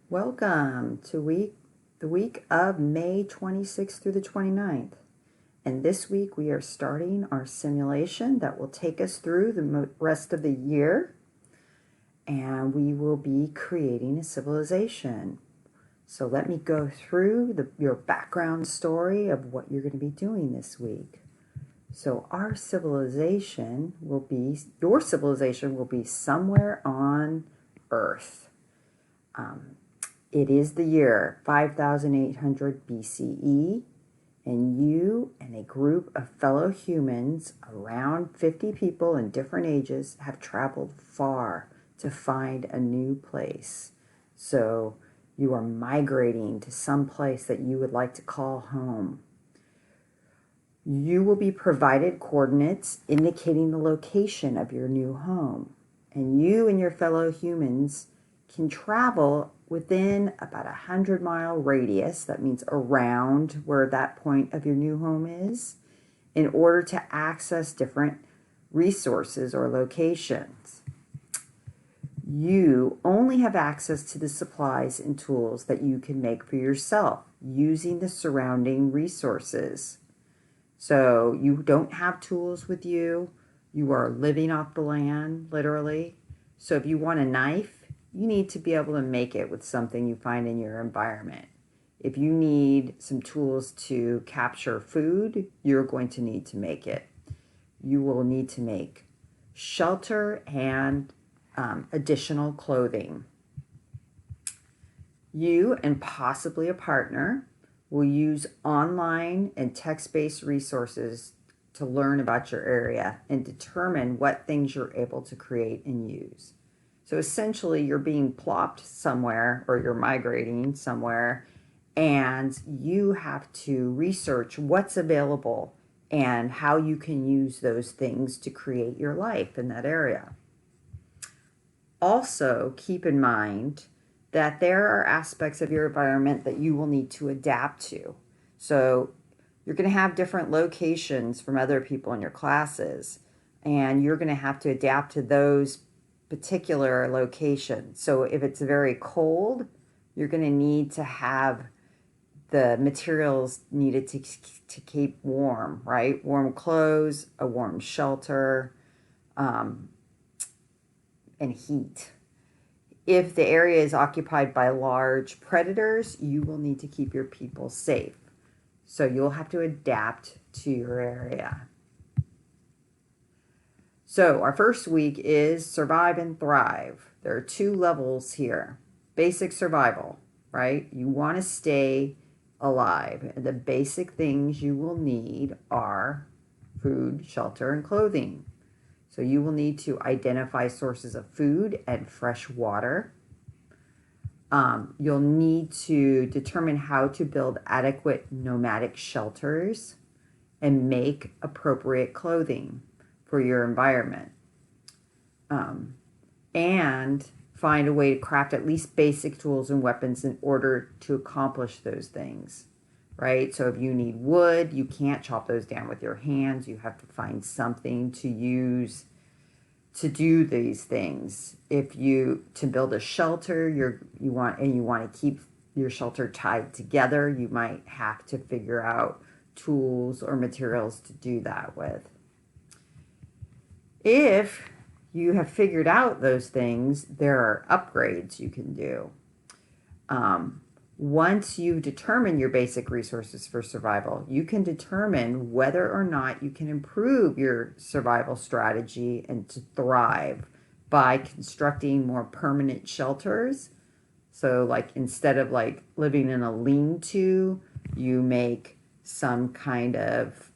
Welcome to the week of May 26th through the 29th. And this week we are starting our simulation that will take us through the rest of the year. And we will be creating a civilization. So let me go through your background story of what you're going to be doing this week. So your civilization will be somewhere on Earth. It is the year 5800 BCE, and you and a group of fellow humans, around 50 people in different ages, have traveled far to find a new place. So you are migrating to some place that you would like to call home. You will be provided coordinates indicating the location of your new home, and you and your fellow humans can travel within about 100-mile radius, that means around where that point of your new home is, in order to access different resources or locations. You only have access to the supplies and tools that you can make for yourself using the surrounding resources. So you don't have tools with you. You are living off the land, literally. So if you want a knife, you need to be able to make it with something you find in your environment. If you need some tools to capture food, you're going to need to make it. You will need to make shelter and additional clothing. You and possibly a partner will use online and text-based resources to learn about your area and determine what things you're able to create and use. So essentially, you're being plopped somewhere, or you're migrating somewhere, and you have to research what's available and how you can use those things to create your life in that area. Also, keep in mind that there are aspects of your environment that you will need to adapt to. So you're going to have different locations from other people in your classes, and you're going to have to adapt to those particular locations. So if it's very cold, you're going to need to have the materials needed to keep warm, right? Warm clothes, a warm shelter, and heat. If the area is occupied by large predators, you will need to keep your people safe. So you'll have to adapt to your area. So our first week is survive and thrive. There are 2 levels here. Basic survival, right? You want to stay alive. The basic things you will need are food, shelter, and clothing. So you will need to identify sources of food and fresh water. You'll need to determine how to build adequate nomadic shelters and make appropriate clothing for your environment. And find a way to craft at least basic tools and weapons in order to accomplish those things, right? So if you need wood, you can't chop those down with your hands. You have to find something to use to do these things. To build a shelter, you want to keep your shelter tied together, you might have to figure out tools or materials to do that with. If you have figured out those things, there are upgrades you can do. Once you determine your basic resources for survival, you can determine whether or not you can improve your survival strategy and to thrive by constructing more permanent shelters. So like instead of like living in a lean-to, you make some kind of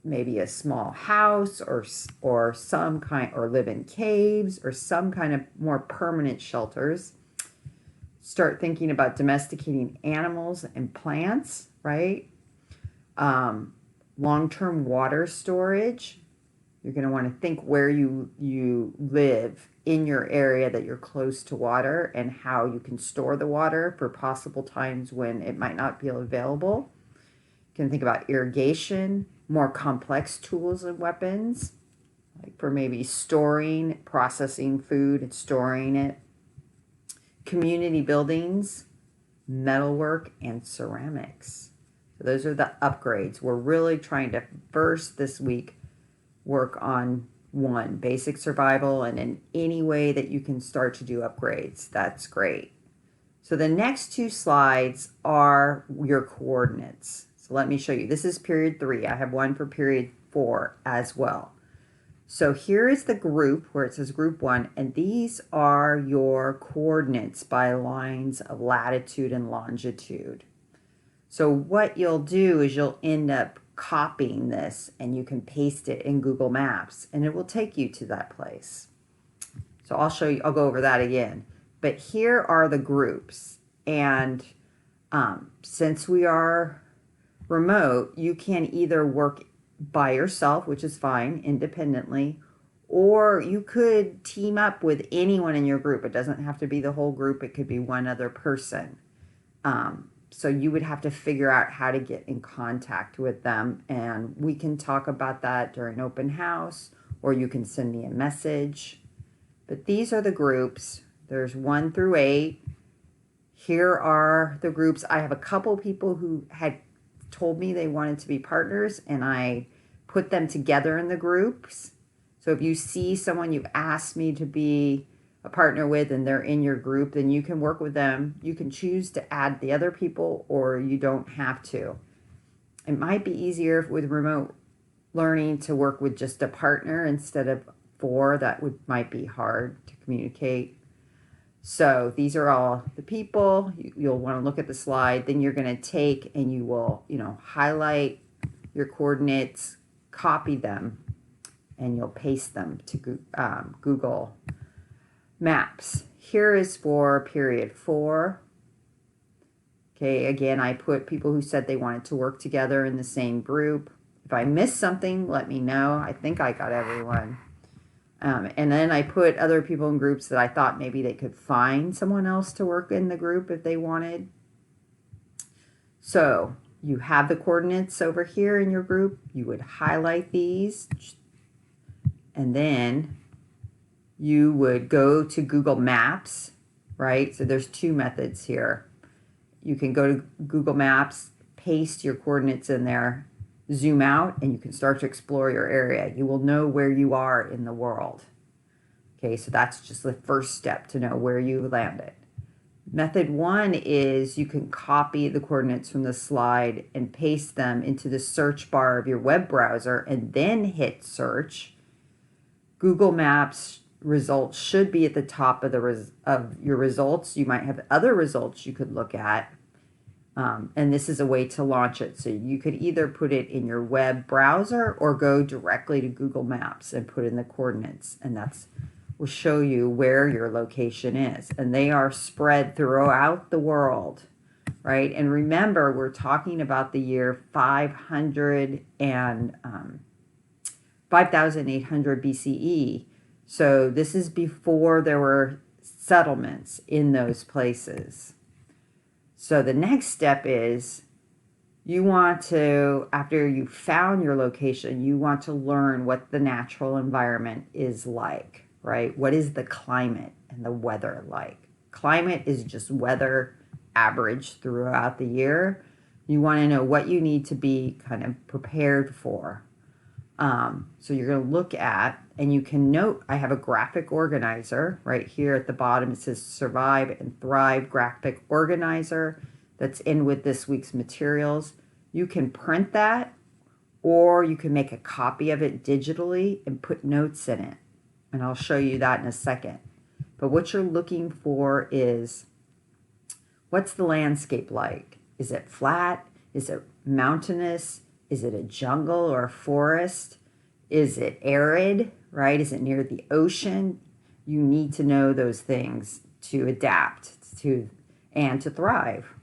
maybe a small house or some kind, or live in caves or some kind of more permanent shelters. Start thinking about domesticating animals and plants, right? Long-term water storage. You're going to want to think where you live in your area that you're close to water and how you can store the water for possible times when it might not be available. You can think about irrigation, more complex tools and weapons, like for maybe storing, processing food and storing it. community buildings, metalwork, and ceramics. So those are the upgrades. We're really trying to first this week work on one, basic survival, and in any way that you can start to do upgrades, that's great. So the next two slides are your coordinates. So let me show you. This is period 3. I have one for period 4 as well. So here is the group where it says group 1, and these are your coordinates by lines of latitude and longitude. So what you'll do is you'll end up copying this and you can paste it in Google Maps and it will take you to that place. So I'll show you, I'll go over that again. But here are the groups, and since we are remote, you can either work by yourself, which is fine, independently, or you could team up with anyone in your group. It doesn't have to be the whole group. It could be one other person. So you would have to figure out how to get in contact with them, and we can talk about that during open house, or you can send me a message. But these are the groups. There's 1 through 8. Here are the groups. I have a couple people who had told me they wanted to be partners, and I put them together in the groups. So if you see someone you've asked me to be a partner with and they're in your group, then you can work with them. You can choose to add the other people, or you don't have to. It might be easier with remote learning to work with just a partner instead of 4. That might be hard to communicate. So these are all the people. You'll want to look at the slide. Then you're going to take and you will, highlight your coordinates, copy them, and you'll paste them to Google Maps. Here is for period 4. Okay, again, I put people who said they wanted to work together in the same group. If I missed something, let me know. I think I got everyone. And then I put other people in groups that I thought maybe they could find someone else to work in the group if they wanted. So you have the coordinates over here in your group. You would highlight these, and then you would go to Google Maps, right? So there's 2 methods here. You can go to Google Maps, paste your coordinates in there, zoom out, and you can start to explore your area. You will know where you are in the world. Okay, so that's just the first step to know where you landed. Method 1 is you can copy the coordinates from the slide and paste them into the search bar of your web browser and then hit search. Google Maps results should be at the top of your results. You might have other results you could look at. And this is a way to launch it. So you could either put it in your web browser or go directly to Google Maps and put in the coordinates. And that's will show you where your location is. And they are spread throughout the world, right? And remember, we're talking about the year 5,800 BCE. So this is before there were settlements in those places. So the next step is you want to, after you found your location, you want to learn what the natural environment is like, right? What is the climate and the weather like? Climate is just weather average throughout the year. You want to know what you need to be kind of prepared for. So you're going to look at, and you can note, I have a graphic organizer right here at the bottom. It says Survive and Thrive Graphic Organizer that's in with this week's materials. You can print that, or you can make a copy of it digitally and put notes in it. And I'll show you that in a second. But what you're looking for is, what's the landscape like? Is it flat? Is it mountainous? Is it a jungle or a forest? Is it arid, right? Is it near the ocean? You need to know those things to adapt to and to thrive.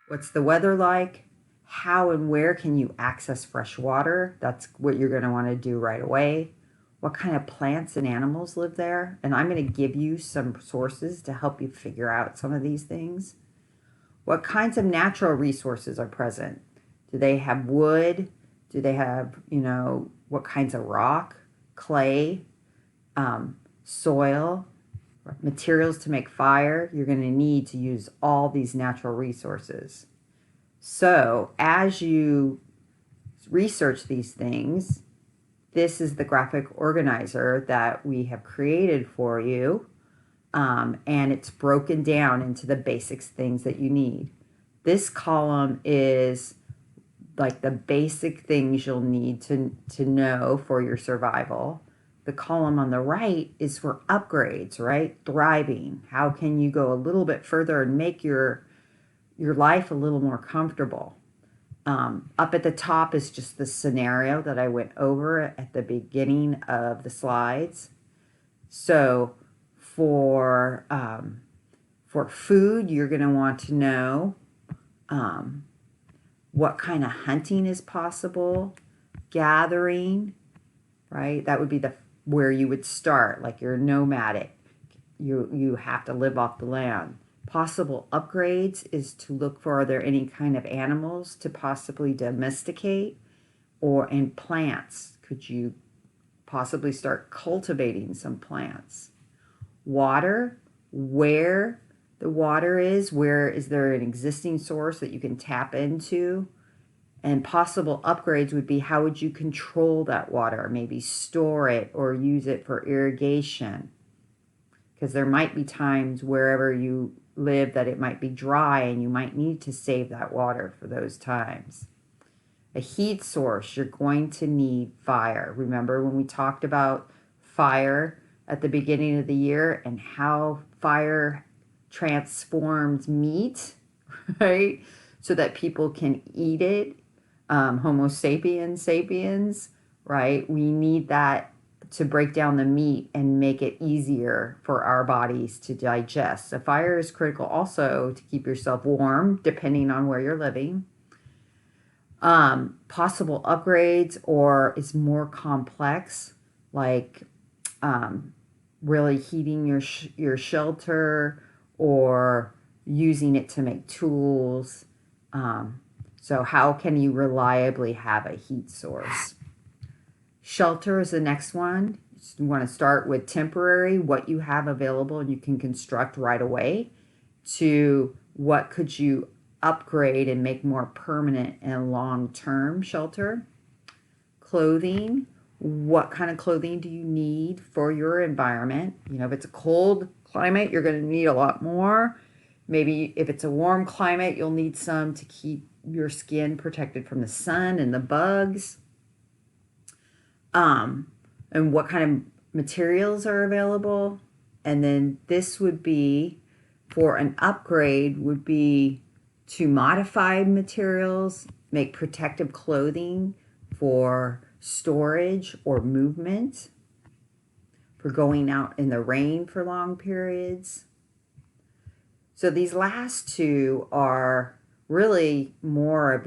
What's the weather like? How and where can you access fresh water? That's what you're going to want to do right away. What kind of plants and animals live there? And I'm going to give you some sources to help you figure out some of these things. What kinds of natural resources are present? Do they have wood? Do they have, what kinds of rock, clay, soil? materials to make fire, you're going to need to use all these natural resources. So as you research these things, this is the graphic organizer that we have created for you. And it's broken down into the basics things that you need. This column is like the basic things you'll need to know for your survival. The column on the right is for upgrades, right? Thriving. How can you go a little bit further and make your life a little more comfortable? Up at the top is just the scenario that I went over at the beginning of the slides. So for food, you're going to want to know what kind of hunting is possible, gathering, right? That would be where you would start, like you're nomadic. You have to live off the land. Possible upgrades is to look for, are there any kind of animals to possibly domesticate, or in plants, could you possibly start cultivating some plants? Water, where the water is, where is there an existing source that you can tap into? And possible upgrades would be, how would you control that water? Maybe store it or use it for irrigation. Because there might be times wherever you live that it might be dry and you might need to save that water for those times. A heat source, you're going to need fire. Remember when we talked about fire at the beginning of the year and how fire transforms meat, right? So that people can eat it. Homo sapiens, right? We need that to break down the meat and make it easier for our bodies to digest. So fire is critical also to keep yourself warm, depending on where you're living. Possible upgrades, or is more complex, like really heating your shelter or using it to make tools. So how can you reliably have a heat source? Shelter is the next one. You want to start with temporary, what you have available and you can construct right away, to what could you upgrade and make more permanent and long-term shelter. Clothing, what kind of clothing do you need for your environment? You know, if it's a cold climate, you're going to need a lot more. Maybe if it's a warm climate, you'll need some to keep your skin protected from the sun and the bugs. And what kind of materials are available. And then this would be, for an upgrade, would be to modify materials, make protective clothing for storage or movement, for going out in the rain for long periods. So these last two are really more of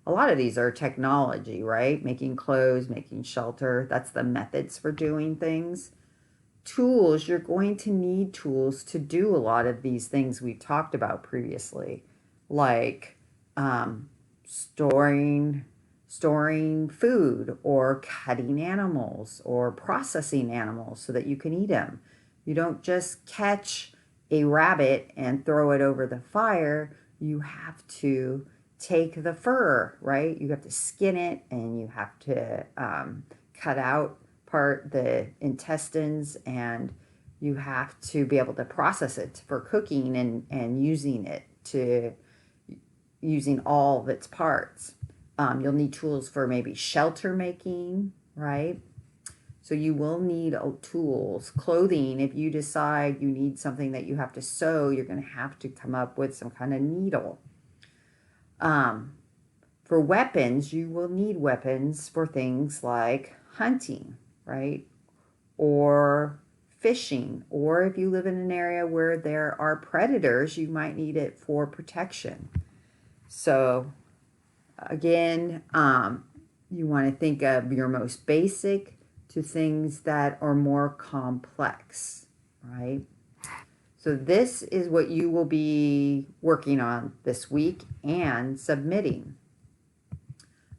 a lot of these are technology, right? Making clothes, making shelter. That's the methods for doing things. Tools, you're going to need tools to do a lot of these things we've talked about previously, like storing food, or cutting animals, or processing animals so that you can eat them. You don't just catch a rabbit and throw it over the fire. You have to take the fur, right? You have to skin it, and you have to cut out the intestines, and you have to be able to process it for cooking and using all of its parts. You'll need tools for maybe shelter making, right? So you will need tools. Clothing, if you decide you need something that you have to sew, you're going to have to come up with some kind of needle. For weapons, you will need weapons for things like hunting, right? Or fishing. Or if you live in an area where there are predators, you might need it for protection. So again, you want to think of your most basic to things that are more complex, right? So this is what you will be working on this week and submitting.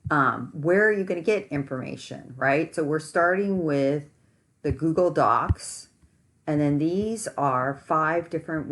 Where are you going to get information, right? So we're starting with the Google Docs, And then these are 5 different